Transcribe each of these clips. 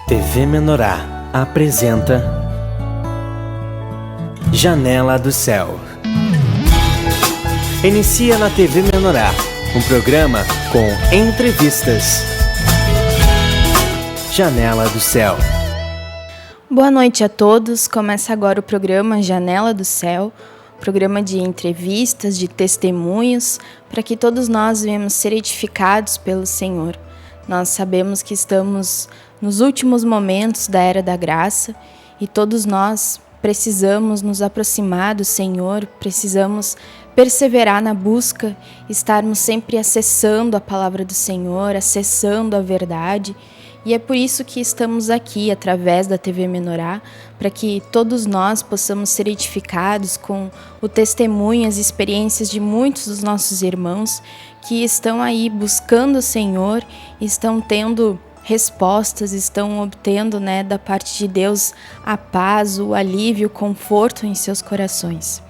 TV Menorá apresenta Janela do Céu. Inicia na TV Menorá um programa com entrevistas. Janela do Céu. Boa noite a todos. Começa agora o programa Janela do Céu, programa de entrevistas, de testemunhos, para que todos nós venhamos ser edificados pelo Senhor. Nós sabemos que estamos nos últimos momentos da Era da Graça e todos nós precisamos nos aproximar do Senhor, precisamos perseverar na busca, estarmos sempre acessando a palavra do Senhor, acessando a verdade. E é por isso que estamos aqui, através da TV Menorá, para que todos nós possamos ser edificados com o testemunho, as experiências de muitos dos nossos irmãos que estão aí buscando o Senhor, estão tendo respostas, estão obtendo, da parte de Deus a paz, o alívio, o conforto em seus corações.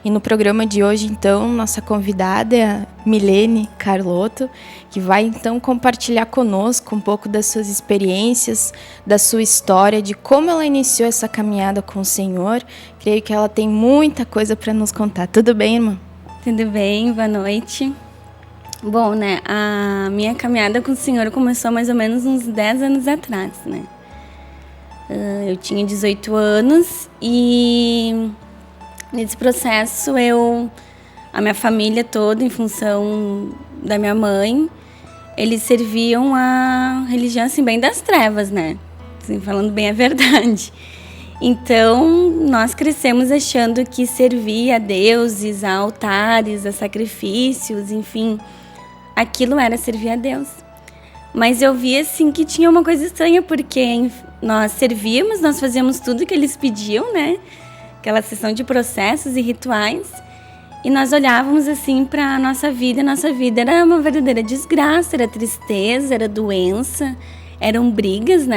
E no programa de hoje, então, nossa convidada é a Milene Carlotto, que vai, então, compartilhar conosco um pouco das suas experiências, da sua história, de como ela iniciou essa caminhada com o Senhor. Creio que ela tem muita coisa para nos contar. Tudo bem, irmã? Tudo bem, boa noite. Bom, a minha caminhada com o Senhor começou mais ou menos uns 10 anos atrás, Eu tinha 18 anos e nesse processo a minha família toda, em função da minha mãe, eles serviam a religião assim bem das trevas, Assim, falando bem a verdade. Então, nós crescemos achando que servir a deuses, a altares, a sacrifícios, enfim, aquilo era servir a Deus. Mas eu vi assim que tinha uma coisa estranha, porque nós servíamos, nós fazíamos tudo que eles pediam, Aquela sessão de processos e rituais. E nós olhávamos assim para a nossa vida. A nossa vida era uma verdadeira desgraça, era tristeza, era doença, eram brigas,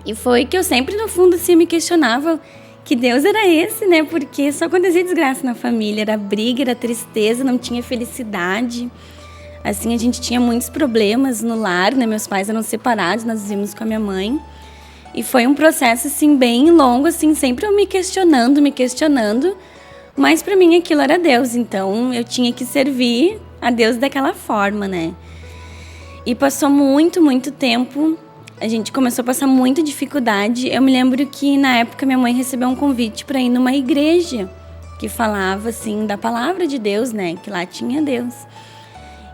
E foi que eu sempre, no fundo, assim, me questionava que Deus era esse, Porque só acontecia desgraça na família. Era briga, era tristeza, não tinha felicidade. Assim, a gente tinha muitos problemas no lar, Meus pais eram separados, nós vivíamos com a minha mãe. E foi um processo, assim, bem longo, assim, sempre eu me questionando. Mas para mim aquilo era Deus, então eu tinha que servir a Deus daquela forma, E passou muito, muito tempo, a gente começou a passar muita dificuldade. Eu me lembro que na época minha mãe recebeu um convite para ir numa igreja que falava, assim, da palavra de Deus, Que lá tinha Deus.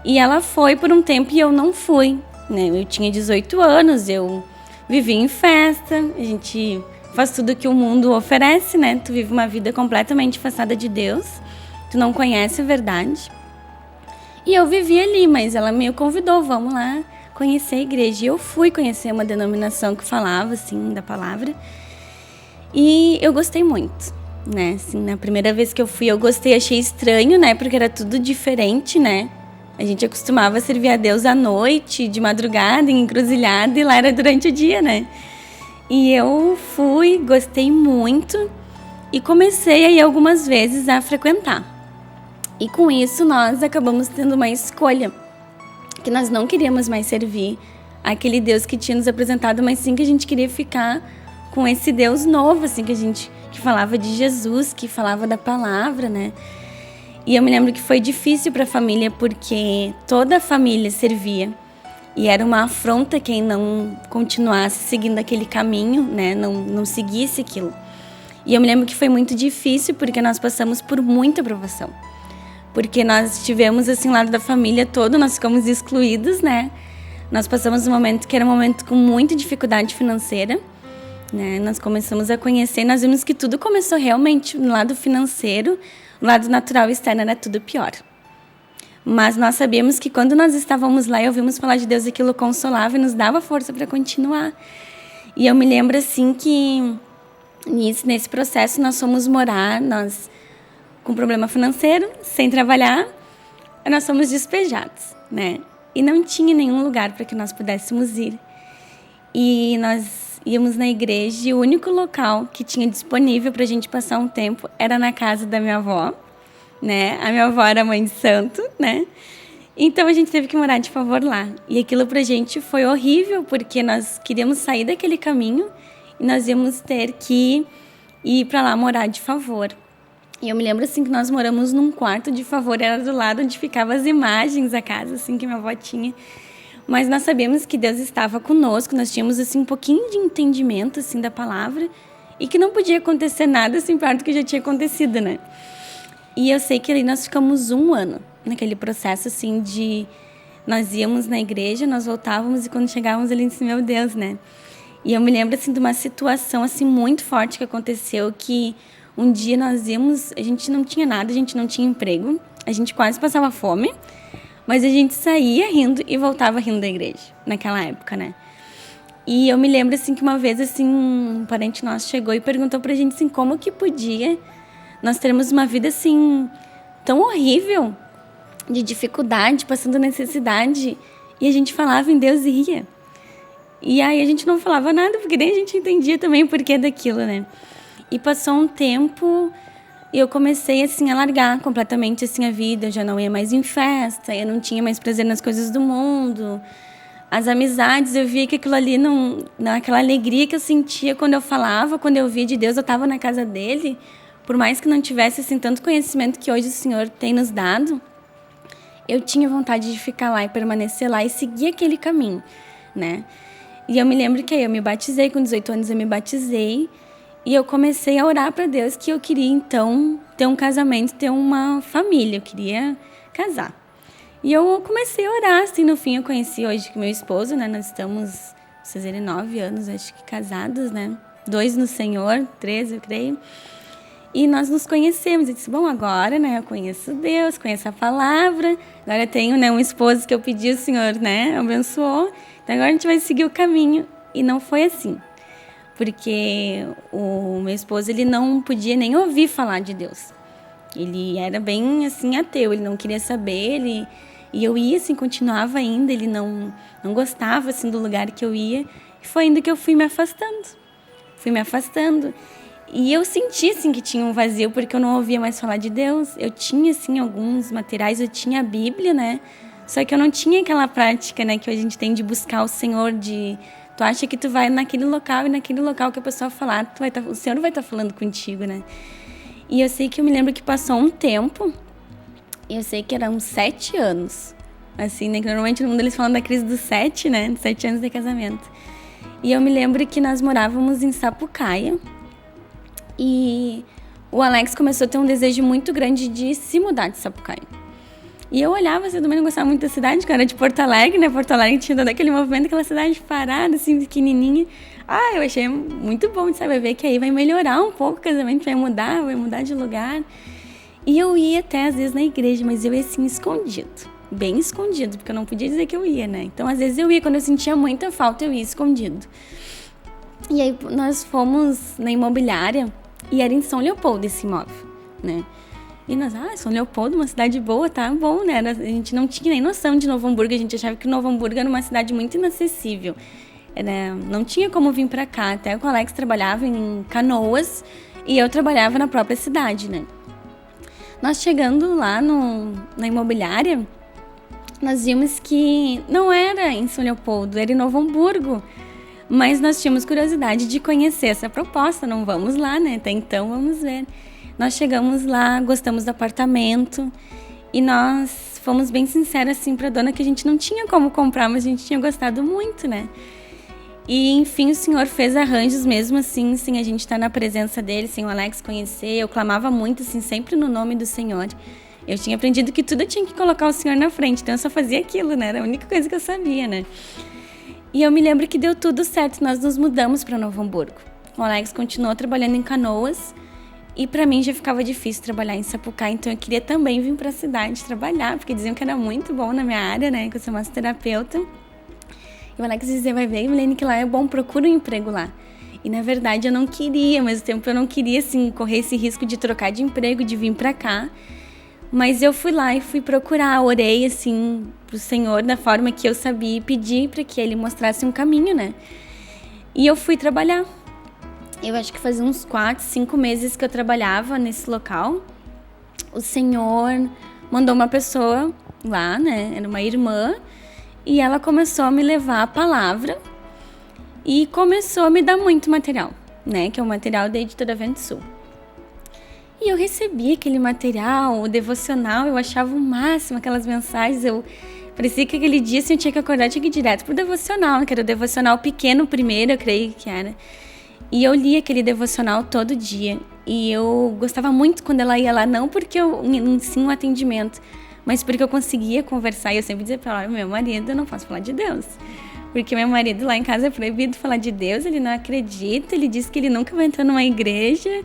E ela foi por um tempo e eu não fui, Eu tinha 18 anos, eu vivia em festa, a gente faz tudo que o mundo oferece, Tu vive uma vida completamente afastada de Deus, tu não conhece a verdade. E eu vivia ali, mas ela me convidou, vamos lá conhecer a igreja. E eu fui conhecer uma denominação que falava, assim, da palavra. E eu gostei muito, Assim, na primeira vez que eu fui, eu gostei, achei estranho, Porque era tudo diferente, A gente acostumava a servir a Deus à noite, de madrugada, em encruzilhada, e lá era durante o dia, E eu fui, gostei muito e comecei aí algumas vezes a frequentar. E com isso nós acabamos tendo uma escolha, que nós não queríamos mais servir aquele Deus que tinha nos apresentado, mas sim que a gente queria ficar com esse Deus novo, assim, que falava de Jesus, que falava da palavra, E eu me lembro que foi difícil para a família, porque toda a família servia. E era uma afronta quem não continuasse seguindo aquele caminho, não seguisse aquilo. E eu me lembro que foi muito difícil, porque nós passamos por muita provação. Porque nós tivemos, assim, lado da família todo, nós ficamos excluídos, Nós passamos um momento que era um momento com muita dificuldade financeira, Nós começamos a conhecer, nós vimos que tudo começou realmente no lado financeiro, no lado natural e externo era tudo pior. Mas nós sabíamos que quando nós estávamos lá e ouvimos falar de Deus, aquilo consolava e nos dava força para continuar. E eu me lembro, assim, que nesse processo nós fomos morar, nós com problema financeiro, sem trabalhar, nós fomos despejados, E não tinha nenhum lugar para que nós pudéssemos ir. E nós íamos na igreja e o único local que tinha disponível para a gente passar um tempo era na casa da minha avó, A minha avó era mãe de santo, Então a gente teve que morar de favor lá. E aquilo pra gente foi horrível, porque nós queríamos sair daquele caminho e nós íamos ter que ir pra lá morar de favor. E eu me lembro assim que nós moramos num quarto de favor, era do lado onde ficavam as imagens da casa, assim, que minha avó tinha. Mas nós sabíamos que Deus estava conosco, nós tínhamos assim um pouquinho de entendimento assim da palavra e que não podia acontecer nada assim perto do que já tinha acontecido, né? E eu sei que ali nós ficamos 1 ano naquele processo assim de nós íamos na igreja, nós voltávamos e quando chegávamos ali disse, meu Deus, né? E eu me lembro assim de uma situação assim muito forte que aconteceu, que um dia nós íamos, a gente não tinha nada, a gente não tinha emprego, a gente quase passava fome, mas a gente saía rindo e voltava rindo da igreja naquela época, né? E eu me lembro assim que uma vez assim um parente nosso chegou e perguntou pra gente assim como que podia nós termos uma vida assim tão horrível, de dificuldade, passando necessidade, e a gente falava em Deus e ria. E aí a gente não falava nada, porque nem a gente entendia também o porquê daquilo, né? E passou um tempo e eu comecei assim a largar completamente assim a vida, eu já não ia mais em festa, eu não tinha mais prazer nas coisas do mundo. As amizades, eu via que aquilo ali não, aquela alegria que eu sentia quando eu falava, quando eu via de Deus, eu estava na casa dele, por mais que não tivesse assim tanto conhecimento que hoje o Senhor tem nos dado, eu tinha vontade de ficar lá e permanecer lá e seguir aquele caminho, né? E eu me lembro que aí eu me batizei, com 18 anos eu me batizei, e eu comecei a orar para Deus que eu queria, então, ter um casamento, ter uma família. Eu queria casar. E eu comecei a orar, assim, no fim eu conheci hoje meu esposo, né? Nós estamos, vocês verem, 9 anos, acho que casados, né? 2 no Senhor, 3, eu creio. E nós nos conhecemos. Eu disse, bom, agora, né? Eu conheço Deus, conheço a palavra. Agora eu tenho, né, um esposo que eu pedi, o Senhor, né? Abençoou. Então agora a gente vai seguir o caminho. E não foi assim. Porque o meu esposo, ele não podia nem ouvir falar de Deus. Ele era bem, assim, ateu, ele não queria saber, e eu ia, assim, continuava ainda, ele não gostava, assim, do lugar que eu ia, e foi indo que eu fui me afastando, e eu senti, assim, que tinha um vazio, porque eu não ouvia mais falar de Deus. Eu tinha, assim, alguns materiais, eu tinha a Bíblia, né, só que eu não tinha aquela prática, né, que a gente tem de buscar o Senhor, de... Tu acha que tu vai naquele local, e naquele local que a pessoa falar, o Senhor vai estar falando contigo, né? E eu sei que eu me lembro que passou um tempo, e eu sei que eram 7 anos, assim, né? Que normalmente no mundo eles falam da crise dos 7, né? 7 anos de casamento. E eu me lembro que nós morávamos em Sapucaia, e o Alex começou a ter um desejo muito grande de se mudar de Sapucaia. E eu olhava, assim, eu também não gostava muito da cidade, que eu era de Porto Alegre, né? Porto Alegre tinha todo aquele movimento, aquela cidade parada, assim, pequenininha. Eu achei muito bom, sabe? Ver que aí vai melhorar um pouco o casamento, vai mudar de lugar. E eu ia até, às vezes, na igreja, mas eu ia, assim, escondido. Bem escondido, porque eu não podia dizer que eu ia, né? Então, às vezes, eu ia, quando eu sentia muita falta, eu ia escondido. E aí, nós fomos na imobiliária, e era em São Leopoldo esse imóvel, né? E nós, São Leopoldo, uma cidade boa, tá bom, né? A gente não tinha nem noção de Novo Hamburgo, a gente achava que Novo Hamburgo era uma cidade muito inacessível. Não tinha como vir pra cá, até o Alex trabalhava em Canoas e eu trabalhava na própria cidade, né? Nós chegando lá na imobiliária, nós vimos que não era em São Leopoldo, era em Novo Hamburgo. Mas nós tínhamos curiosidade de conhecer essa proposta, não vamos lá, né? Até então, vamos ver. Nós chegamos lá, gostamos do apartamento e nós fomos bem sinceros assim para a dona que a gente não tinha como comprar, mas a gente tinha gostado muito, né? E enfim, o Senhor fez arranjos mesmo assim, sem a gente estar na presença dele, sem o Alex conhecer. Eu clamava muito assim, sempre no nome do Senhor. Eu tinha aprendido que tudo eu tinha que colocar o Senhor na frente, então eu só fazia aquilo, né? Era a única coisa que eu sabia, né? E eu me lembro que deu tudo certo, nós nos mudamos para Novo Hamburgo. O Alex continuou trabalhando em Canoas. E para mim já ficava difícil trabalhar em Sapucaia, então eu queria também vir para a cidade trabalhar, porque diziam que era muito bom na minha área, né, que eu sou massoterapeuta. E o Alex dizia, vai ver, Milene, que lá é bom, procura um emprego lá. E na verdade eu não queria, ao mesmo tempo eu não queria, assim, correr esse risco de trocar de emprego, de vir para cá. Mas eu fui lá e fui procurar, orei, assim, pro Senhor da forma que eu sabia e pedi para que Ele mostrasse um caminho, né. E eu fui trabalhar. Eu acho que fazia uns 4, 5 meses que eu trabalhava nesse local. O Senhor mandou uma pessoa lá, né? Era uma irmã. E ela começou a me levar a palavra e começou a me dar muito material, né? Que é o material da editora Vento Sul. E eu recebi aquele material, o devocional, eu achava o máximo aquelas mensagens. Parecia que aquele dia, assim, eu tinha que acordar, tinha que ir direto pro devocional, que era o devocional pequeno primeiro, eu creio que era. E eu li aquele devocional todo dia. E eu gostava muito quando ela ia lá, não porque eu ensino um atendimento, mas porque eu conseguia conversar. E eu sempre dizia pra ela, meu marido, eu não posso falar de Deus. Porque meu marido lá em casa é proibido falar de Deus, ele não acredita, ele disse que ele nunca vai entrar numa igreja.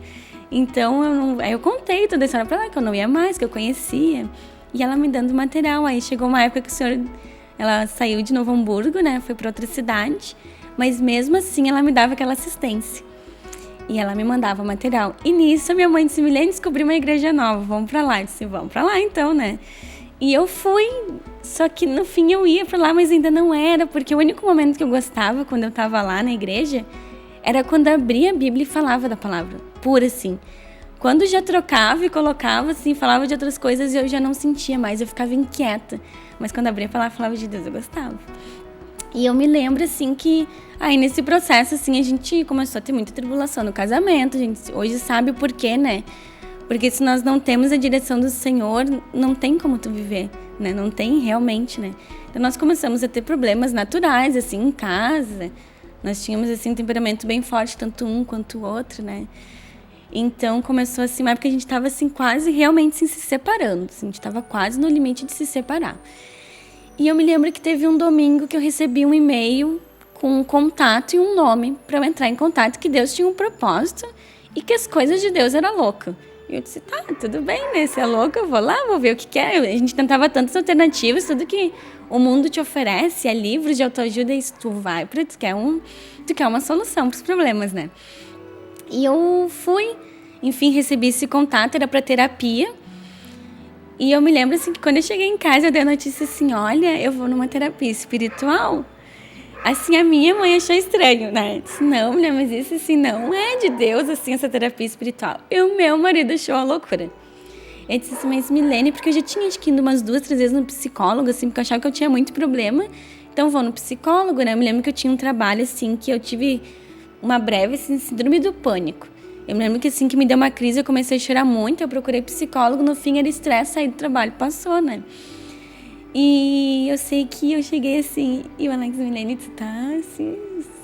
Então, aí eu contei toda a história pra ela, que eu não ia mais, que eu conhecia. E ela me dando material. Aí chegou uma época que ela saiu de Novo Hamburgo, né? Foi pra outra cidade. Mas mesmo assim, ela me dava aquela assistência. E ela me mandava material. E nisso, a minha mãe disse, Milene, descobri uma igreja nova, vamos pra lá. Eu disse, vamos pra lá então, né? E eu fui, só que no fim eu ia pra lá, mas ainda não era. Porque o único momento que eu gostava, quando eu tava lá na igreja, era quando abria a Bíblia e falava da palavra. Pura, assim. Quando já trocava e colocava, assim, falava de outras coisas, eu já não sentia mais, eu ficava inquieta. Mas quando abria a palavra, falava de Deus, eu gostava. E eu me lembro, assim, que aí nesse processo, assim, a gente começou a ter muita tribulação no casamento. A gente hoje sabe o porquê, né? Porque se nós não temos a direção do Senhor, não tem como tu viver, né? Não tem realmente, né? Então nós começamos a ter problemas naturais, assim, em casa. Nós tínhamos, assim, um temperamento bem forte, tanto um quanto o outro, né? Então começou, assim, uma época que a gente estava, assim, quase realmente assim, se separando. Assim, a gente estava quase no limite de se separar. E eu me lembro que teve um domingo que eu recebi um e-mail com um contato e um nome para eu entrar em contato, que Deus tinha um propósito e que as coisas de Deus eram loucas. E eu disse, tá, tudo bem, né? Se é louca, eu vou lá, vou ver o que é. A gente tentava tantas alternativas, tudo que o mundo te oferece, é livros de autoajuda, e tu vai para tu quer uma solução para os problemas, né? E eu fui, enfim, recebi esse contato, era para terapia. E eu me lembro, assim, que quando eu cheguei em casa, eu dei a notícia assim, olha, eu vou numa terapia espiritual. Assim, a minha mãe achou estranho, né? Eu disse, não, mulher, mas isso, assim, não é de Deus, assim, essa terapia espiritual. E o meu marido achou a loucura. Eu disse assim, mas Milene, porque eu já tinha, acho que, indo umas 2, 3 vezes no psicólogo, assim, porque eu achava que eu tinha muito problema. Então, vou no psicólogo, né? Eu me lembro que eu tinha um trabalho, assim, que eu tive uma breve, assim, síndrome do pânico. Eu me lembro que assim que me deu uma crise, eu comecei a chorar muito, eu procurei psicólogo, no fim era estresse, saí do trabalho, passou, né? E eu sei que eu cheguei assim, e o Alex Milene, tu tá assim,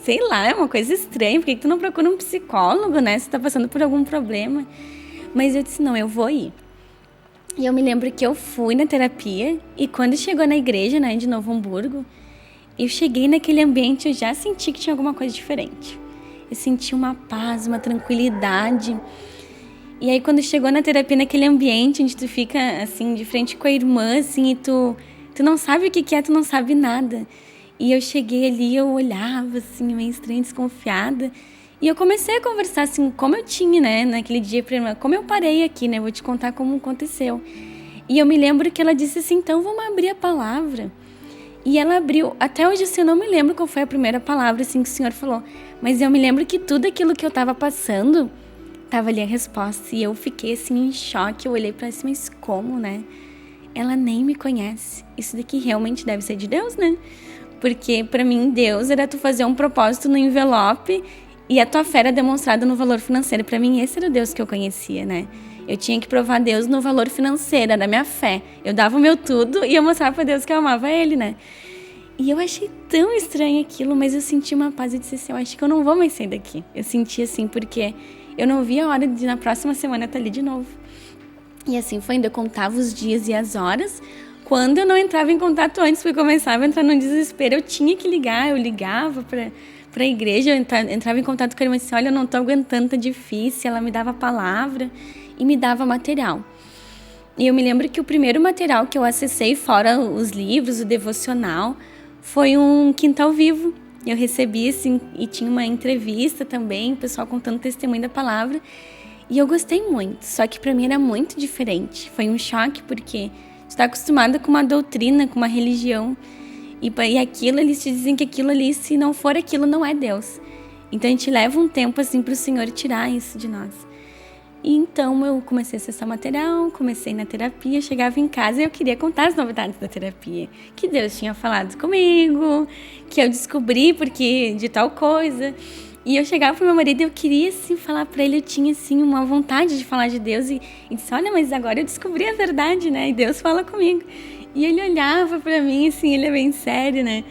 sei lá, é uma coisa estranha, por que tu não procura um psicólogo, né? Se tá passando por algum problema. Mas eu disse, não, eu vou ir. E eu me lembro que eu fui na terapia, e quando chegou na igreja, né, de Novo Hamburgo, eu cheguei naquele ambiente, eu já senti que tinha alguma coisa diferente. Eu senti uma paz, uma tranquilidade. E aí, quando chegou na terapia, naquele ambiente onde tu fica, assim, de frente com a irmã, assim, e tu não sabe o que é, tu não sabe nada. E eu cheguei ali, eu olhava, assim, meio estranha, desconfiada. E eu comecei a conversar, assim, como eu tinha, né, naquele dia pra irmã, como eu parei aqui, né, vou te contar como aconteceu. E eu me lembro que ela disse assim, então vamos abrir a palavra. E ela abriu, até hoje assim, eu não me lembro qual foi a primeira palavra assim, que o Senhor falou, mas eu me lembro que tudo aquilo que eu estava passando, estava ali a resposta. E eu fiquei assim em choque, eu olhei para cima, mas como, né? Ela nem me conhece. Isso daqui realmente deve ser de Deus, né? Porque para mim Deus era tu fazer um propósito no envelope e a tua fé era demonstrada no valor financeiro. Para mim esse era o Deus que eu conhecia, né? Eu tinha que provar Deus no valor financeiro, era a minha fé. Eu dava o meu tudo e eu mostrava para Deus que eu amava Ele, né? E eu achei tão estranho aquilo, mas eu senti uma paz e disse assim, eu acho que eu não vou mais sair daqui. Eu senti assim, porque eu não via a hora de na próxima semana estar ali de novo. E assim foi, eu contava os dias e as horas. Quando eu não entrava em contato antes, porque eu começava a entrar num desespero, eu tinha que ligar, eu ligava para a igreja, eu entrava em contato com a irmã e disse, olha, eu não estou aguentando, tá difícil. Ela me dava a palavra e me dava material. E eu me lembro que o primeiro material que eu acessei, fora os livros, o devocional, foi um Quintal Vivo. Eu recebi, assim, e tinha uma entrevista também, o pessoal contando testemunho da palavra. E eu gostei muito, só que pra mim era muito diferente. Foi um choque, porque tu tá acostumada com uma doutrina, com uma religião, e aquilo, eles te dizem que aquilo ali, se não for aquilo, não é Deus. Então a gente leva um tempo, assim, pro Senhor tirar isso de nós. E então eu comecei a acessar material, comecei na terapia, chegava em casa e eu queria contar as novidades da terapia. Que Deus tinha falado comigo, que eu descobri porque de tal coisa. E eu chegava pro meu marido e eu queria, assim, falar pra ele, eu tinha, assim, uma vontade de falar de Deus. E disse, olha, mas agora eu descobri a verdade, né? E Deus fala comigo. E ele olhava pra mim, assim, ele é bem sério, né?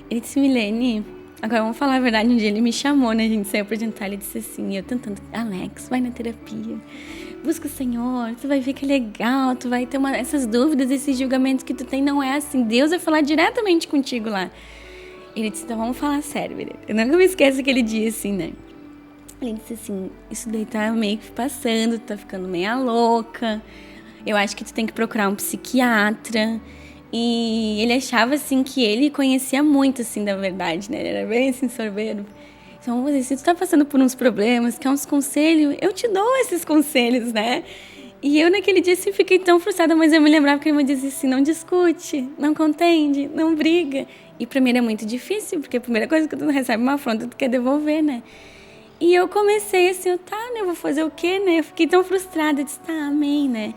Ele disse, Milene, agora vamos falar a verdade. Um dia ele me chamou, né? A gente saiu pra jantar, ele disse assim, eu tentando, Alex, vai na terapia. Busca o Senhor, tu vai ver que é legal, tu vai ter essas dúvidas, esses julgamentos que tu tem, não é assim. Deus vai falar diretamente contigo lá. Ele disse, então vamos falar sério, Milene. Eu nunca me esqueço aquele dia, assim, né? Ele disse assim, isso daí tá meio que passando, tu tá ficando meio louca. Eu acho que tu tem que procurar um psiquiatra. E ele achava, assim, que ele conhecia muito, assim, da verdade, né? Ele era bem, assim, sorbeiro. Então, vamos dizer, se tu tá passando por uns problemas, quer uns conselhos, eu te dou esses conselhos, né? E eu, naquele dia, assim, fiquei tão frustrada, mas eu me lembrava que ele me dizia assim, não discute, não contende, não briga. E pra mim era muito difícil, porque a primeira coisa que tu recebe uma afronta, tu quer devolver, né? E eu comecei assim, né, eu vou fazer o quê, né? Eu fiquei tão frustrada, eu disse, tá, amém, né?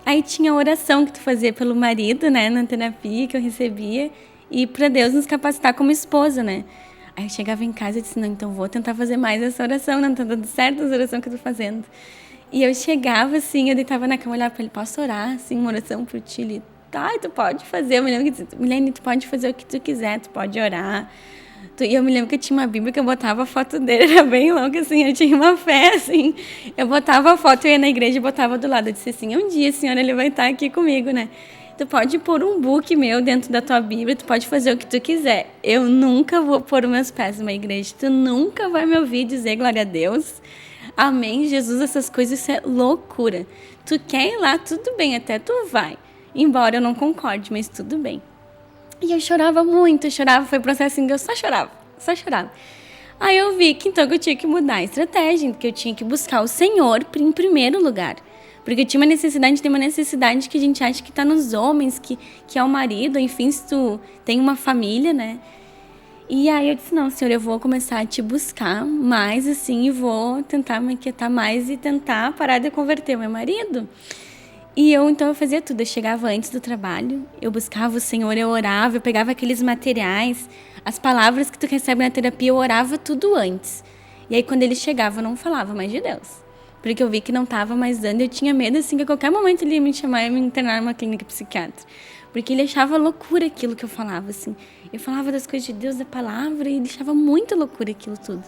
Aí tinha a oração que tu fazia pelo marido, né, na terapia que eu recebia, e pra Deus nos capacitar como esposa, né? Aí eu chegava em casa e disse, não, então vou tentar fazer mais essa oração, não tá dando certo essa oração que eu tô fazendo. E eu chegava assim, eu deitava na cama, olhava pra ele, posso orar, assim, uma oração por ti? Ele, tá, tu pode fazer. Eu me lembro que disse, Milene, tu pode fazer o que tu quiser, tu pode orar. E eu me lembro que eu tinha uma Bíblia que eu botava a foto dele, era bem louca, assim, eu tinha uma fé, assim. Eu botava a foto, eu ia na igreja e botava do lado. Eu disse assim, um dia, Senhor, ele vai estar aqui comigo, né? Tu pode pôr um book meu dentro da tua Bíblia, tu pode fazer o que tu quiser. Eu nunca vou pôr os meus pés numa igreja, tu nunca vai me ouvir dizer glória a Deus. Amém, Jesus, essas coisas, isso é loucura. Tu quer ir lá, tudo bem, até tu vai. Embora eu não concorde, mas tudo bem. E eu chorava muito, foi um processo assim que eu só chorava. Aí eu vi que então eu tinha que mudar a estratégia, que eu tinha que buscar o Senhor em primeiro lugar. Porque eu tinha uma necessidade que a gente acha que está nos homens, que é o marido, enfim, se tu tem uma família, né? E aí eu disse, não, Senhor, eu vou começar a te buscar mais, assim, e vou tentar me aquietar mais e tentar parar de converter o meu marido. E então eu fazia tudo, eu chegava antes do trabalho, eu buscava o Senhor, eu orava, eu pegava aqueles materiais, as palavras que tu recebe na terapia, eu orava tudo antes. E aí quando ele chegava, eu não falava mais de Deus. Porque eu vi que não estava mais dando, eu tinha medo, assim, que a qualquer momento ele ia me chamar e me internar numa clínica psiquiátrica. Porque ele achava loucura aquilo que eu falava, assim. Eu falava das coisas de Deus, da palavra, e ele achava muito loucura aquilo tudo.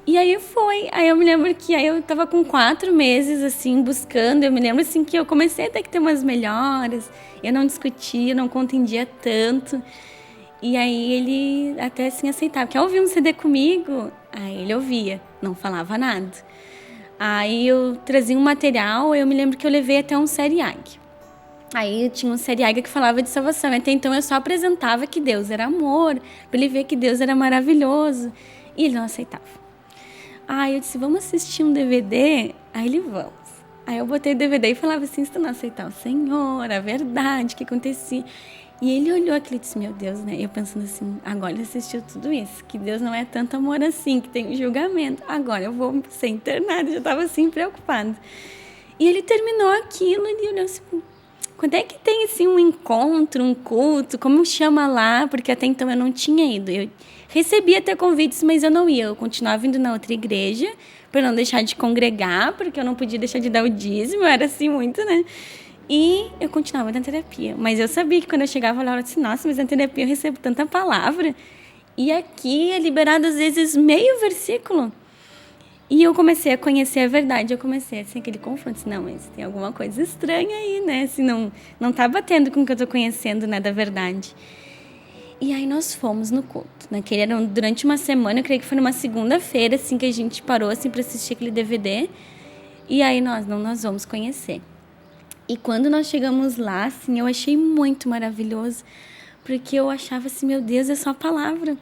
E aí eu me lembro que aí eu tava com 4 meses, assim, buscando, eu me lembro, assim, que eu comecei até que ter umas melhoras, eu não discutia, não contendia tanto, e aí ele até, assim, aceitava, quer ouvir um CD comigo? Aí ele ouvia, não falava nada. Aí eu trazia um material, eu me lembro que eu levei até um Seriag. Aí eu tinha um Seriag que falava de salvação, até então eu só apresentava que Deus era amor, para ele ver que Deus era maravilhoso, e ele não aceitava. Aí eu disse, vamos assistir um DVD? Aí ele, vamos. Aí eu botei o DVD e falava assim, se tu não aceitar o Senhor, a verdade, o que acontecia. E ele olhou aquilo e disse, meu Deus, né? Eu pensando assim, agora ele assistiu tudo isso, que Deus não é tanto amor assim, que tem um julgamento. Agora eu vou ser internada, já estava assim, preocupada. E ele terminou aquilo e ele olhou assim, quando é que tem assim um encontro, um culto, como chama lá? Porque até então eu não tinha ido. Eu recebia até convites, mas eu não ia. Eu continuava indo na outra igreja, para não deixar de congregar, porque eu não podia deixar de dar o dízimo, eu era assim muito, né? E eu continuava na terapia. Mas eu sabia que quando eu chegava lá, eu disse, nossa, mas na terapia eu recebo tanta palavra. E aqui é liberado às vezes meio versículo. E eu comecei a conhecer a verdade, eu comecei assim, aquele confronto, não, mas tem alguma coisa estranha aí, né, se não tá batendo com o que eu tô conhecendo, né, da verdade. E aí nós fomos no culto, né, que era durante uma semana, eu creio que foi numa segunda-feira, assim, que a gente parou, assim, para assistir aquele DVD, e aí nós vamos conhecer. E quando nós chegamos lá, assim, eu achei muito maravilhoso, porque eu achava assim, meu Deus, é só a palavra.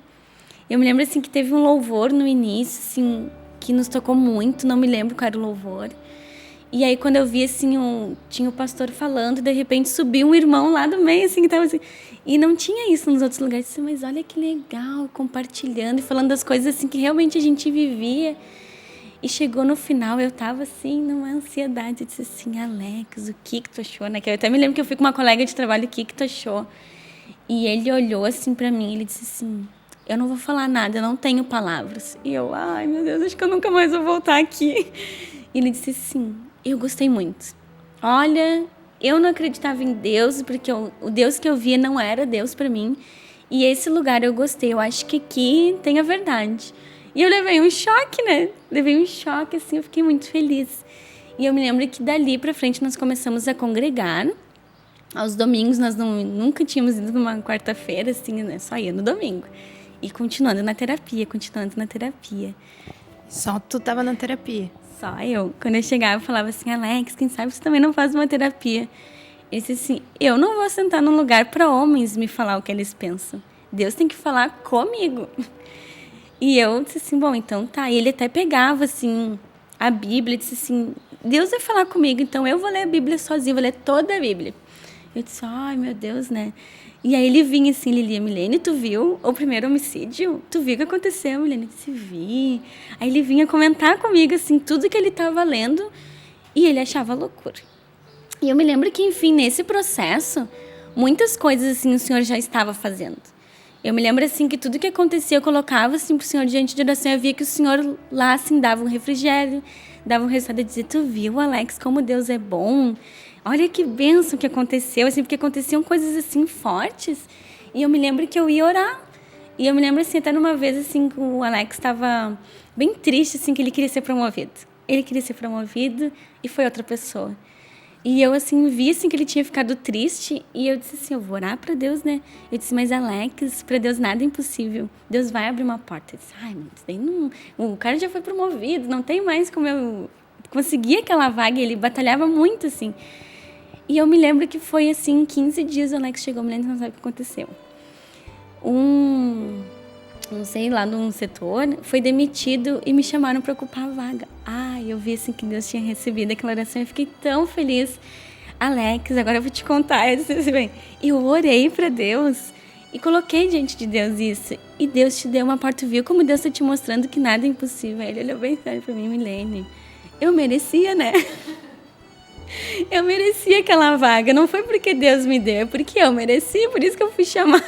Eu me lembro, assim, que teve um louvor no início, assim, que nos tocou muito, não me lembro qual era o louvor. E aí, quando eu vi, assim, tinha o pastor falando, e de repente subiu um irmão lá do meio, assim, que tava assim. E não tinha isso nos outros lugares. Assim, mas olha que legal, compartilhando e falando das coisas, assim, que realmente a gente vivia. E chegou no final, eu tava assim, numa ansiedade. Eu disse assim, Alex, o que tu achou, né? Que eu até me lembro que eu fui com uma colega de trabalho, o que tu achou? E ele olhou assim pra mim, ele disse assim, eu não vou falar nada, eu não tenho palavras. E eu, ai meu Deus, acho que eu nunca mais vou voltar aqui. E ele disse assim, eu gostei muito. Olha, eu não acreditava em Deus, porque o Deus que eu via não era Deus pra mim. E esse lugar eu gostei, eu acho que aqui tem a verdade. E eu levei um choque, né? Levei um choque, assim, eu fiquei muito feliz. E eu me lembro que dali pra frente nós começamos a congregar. Aos domingos nós nunca tínhamos ido numa quarta-feira, assim, né? Só ia no domingo. E continuando na terapia. Só tu tava na terapia? Só eu. Quando eu chegava, eu falava assim, Alex, quem sabe você também não faz uma terapia? Ele disse assim, eu não vou sentar num lugar para homens me falar o que eles pensam. Deus tem que falar comigo. E eu disse assim, bom, então tá. E ele até pegava, assim, a Bíblia e disse assim, Deus vai falar comigo, então eu vou ler a Bíblia sozinho, vou ler toda a Bíblia. Eu disse, ai, meu Deus, né? E aí ele vinha assim, ele lia, Milene, tu viu o primeiro homicídio? Tu viu o que aconteceu, Milene? Eu disse, vi. Aí ele vinha comentar comigo, assim, tudo que ele estava lendo e ele achava loucura. E eu me lembro que, enfim, nesse processo, muitas coisas, assim, o Senhor já estava fazendo. Eu me lembro, assim, que tudo que acontecia, eu colocava, assim, pro Senhor diante de oração, eu via que o Senhor lá, assim, dava um refrigério, dava um resultado e dizia, tu viu, Alex, como Deus é bom? Olha que bênção que aconteceu, assim, porque aconteciam coisas, assim, fortes. E eu me lembro que eu ia orar. E eu me lembro, assim, até numa vez, assim, que o Alex estava bem triste, assim, que ele queria ser promovido. Ele queria ser promovido e foi outra pessoa. E eu, assim, vi, assim, que ele tinha ficado triste. E eu disse assim, eu vou orar para Deus, né? Eu disse, mas Alex, para Deus nada é impossível. Deus vai abrir uma porta. Eu disse, ai, mas daí não... O cara já foi promovido, não tem mais como eu conseguir aquela vaga. E ele batalhava muito, assim. E eu me lembro que foi assim, em 15 dias o Alex chegou, me lembro, não sabe o que aconteceu. Não sei, lá num setor, foi demitido e me chamaram para ocupar a vaga. Eu vi assim que Deus tinha recebido a declaração, eu fiquei tão feliz. Alex, agora eu vou te contar. Eu disse assim, bem, eu orei para Deus e coloquei diante de Deus isso. E Deus te deu uma porta, viu como Deus está te mostrando que nada é impossível. Ele olhou bem sério para mim, Milene, eu merecia, né? Eu merecia aquela vaga, não foi porque Deus me deu, é porque eu mereci, por isso que eu fui chamada.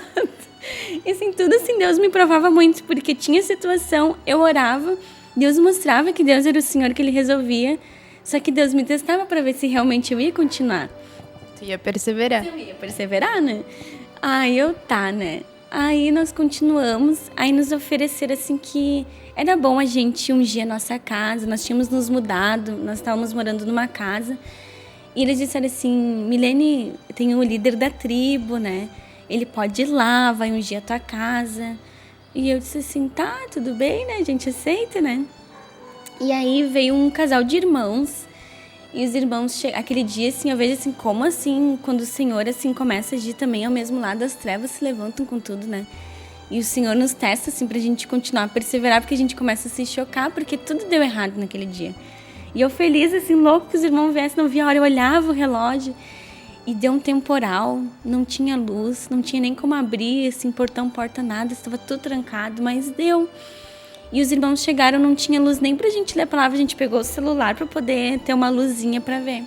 E assim, tudo assim, Deus me provava muito, porque tinha situação, eu orava, Deus mostrava que Deus era o Senhor, que Ele resolvia, só que Deus me testava para ver se realmente eu ia continuar. Tu ia perseverar. Eu ia perseverar, né? Né? Aí nós continuamos, aí nos ofereceram assim que era bom a gente ungir a nossa casa, nós tínhamos nos mudado, nós estávamos morando numa casa. E eles disseram assim, Milene, tem o líder da tribo, né? Ele pode ir lá, vai ungir a tua casa. E eu disse assim, tá, tudo bem, né? A gente aceita, né? E aí veio um casal de irmãos. E os irmãos, aquele dia, assim, eu vejo assim, como assim, quando o Senhor, assim, começa a agir também ao mesmo lado, as trevas se levantam com tudo, né? E o Senhor nos testa, assim, pra gente continuar a perseverar, porque a gente começa a se chocar, porque tudo deu errado naquele dia. E eu feliz, assim, louco que os irmãos viessem, não via a hora, eu olhava o relógio e deu um temporal, não tinha luz, não tinha nem como abrir, assim, portão, porta, nada, estava tudo trancado, mas deu. E os irmãos chegaram, não tinha luz nem pra gente ler a palavra, a gente pegou o celular para poder ter uma luzinha para ver.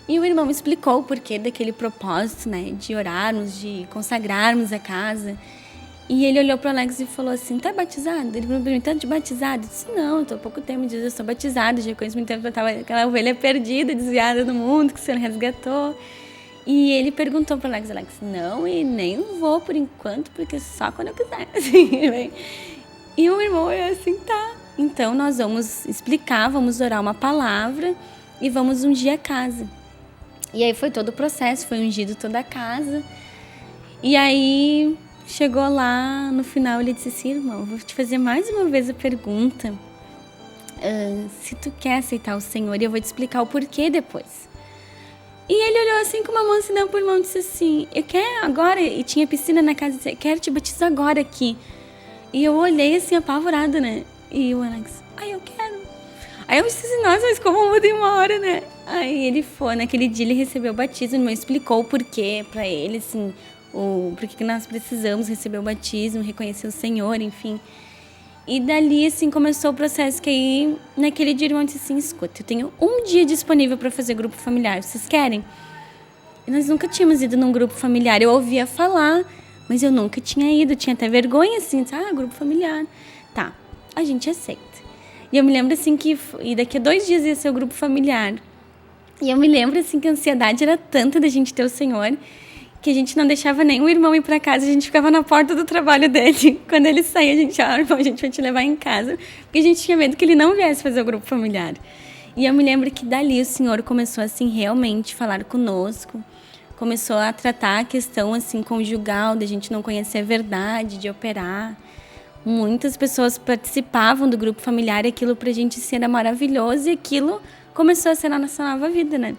E o irmão me explicou o porquê daquele propósito, né, de orarmos, de consagrarmos a casa. E ele olhou para o Alex e falou assim, tá batizado? Ele perguntou, tá de batizado? Eu disse, não, eu tô há pouco tempo, diz, eu sou batizado, já conheço muito tempo, eu tava aquela ovelha perdida, desviada do mundo, que o Senhor resgatou. E ele perguntou para o Alex, não, e nem vou por enquanto, porque só quando eu quiser. Assim, e o irmão olhou assim, tá. Então nós vamos explicar, vamos orar uma palavra e vamos ungir a casa. E aí foi todo o processo, foi ungido toda a casa. E aí chegou lá, no final ele disse assim, irmão, vou te fazer mais uma vez a pergunta. Se tu quer aceitar o Senhor, e eu vou te explicar o porquê depois. E ele olhou assim com uma mansidão pro irmão e disse assim, eu quero agora, e tinha piscina na casa, disse, eu quero te batizar agora aqui. E eu olhei assim, apavorada, né? E o Alex, eu quero. Aí eu disse assim, nossa, mas como muda em uma hora, né? Aí ele foi, naquele dia ele recebeu o batismo, o irmão explicou o porquê pra ele, assim, por que nós precisamos receber o batismo, reconhecer o Senhor, enfim. E dali, assim, começou o processo que aí, naquele dia, o irmão disse assim, escuta, eu tenho um dia disponível para fazer grupo familiar, vocês querem? E nós nunca tínhamos ido num grupo familiar, eu ouvia falar, mas eu nunca tinha ido, tinha até vergonha, assim, grupo familiar. Tá, a gente aceita. E eu me lembro, assim, que e daqui a 2 dias ia ser o grupo familiar. E eu me lembro, assim, que a ansiedade era tanta da gente ter o Senhor, que a gente não deixava nem o irmão ir para casa, a gente ficava na porta do trabalho dele. Quando ele saía, a gente, irmão, a gente vai te levar em casa, porque a gente tinha medo que ele não viesse fazer o grupo familiar. E eu me lembro que dali o Senhor começou, assim, realmente falar conosco, começou a tratar a questão, assim, conjugal, da gente não conhecer a verdade, de operar. Muitas pessoas participavam do grupo familiar e aquilo pra gente era maravilhoso e aquilo começou a ser a nossa nova vida, né?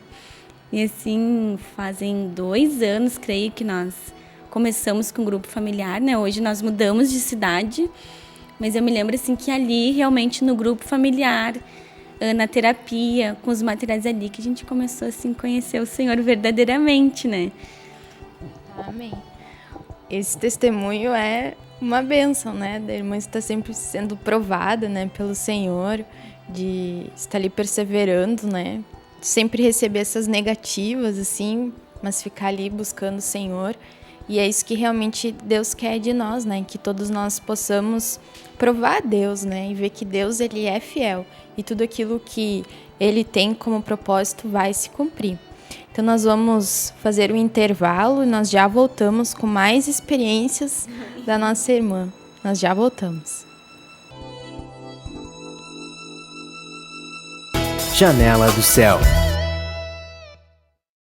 E assim, fazem 2 anos, creio que nós começamos com o grupo familiar, né? Hoje nós mudamos de cidade, mas eu me lembro assim que ali, realmente no grupo familiar, na terapia, com os materiais ali, que a gente começou assim a conhecer o Senhor verdadeiramente, né? Amém. Esse testemunho é uma bênção, né? Da irmã estar sempre sendo provada, né, pelo Senhor, de estar ali perseverando, né? Sempre receber essas negativas, assim, mas ficar ali buscando o Senhor. E é isso que realmente Deus quer de nós, né? Que todos nós possamos provar a Deus, né? E ver que Deus, Ele é fiel. E tudo aquilo que Ele tem como propósito vai se cumprir. Então, nós vamos fazer um intervalo e nós já voltamos com mais experiências da nossa irmã. Nós já voltamos. Janela do Céu.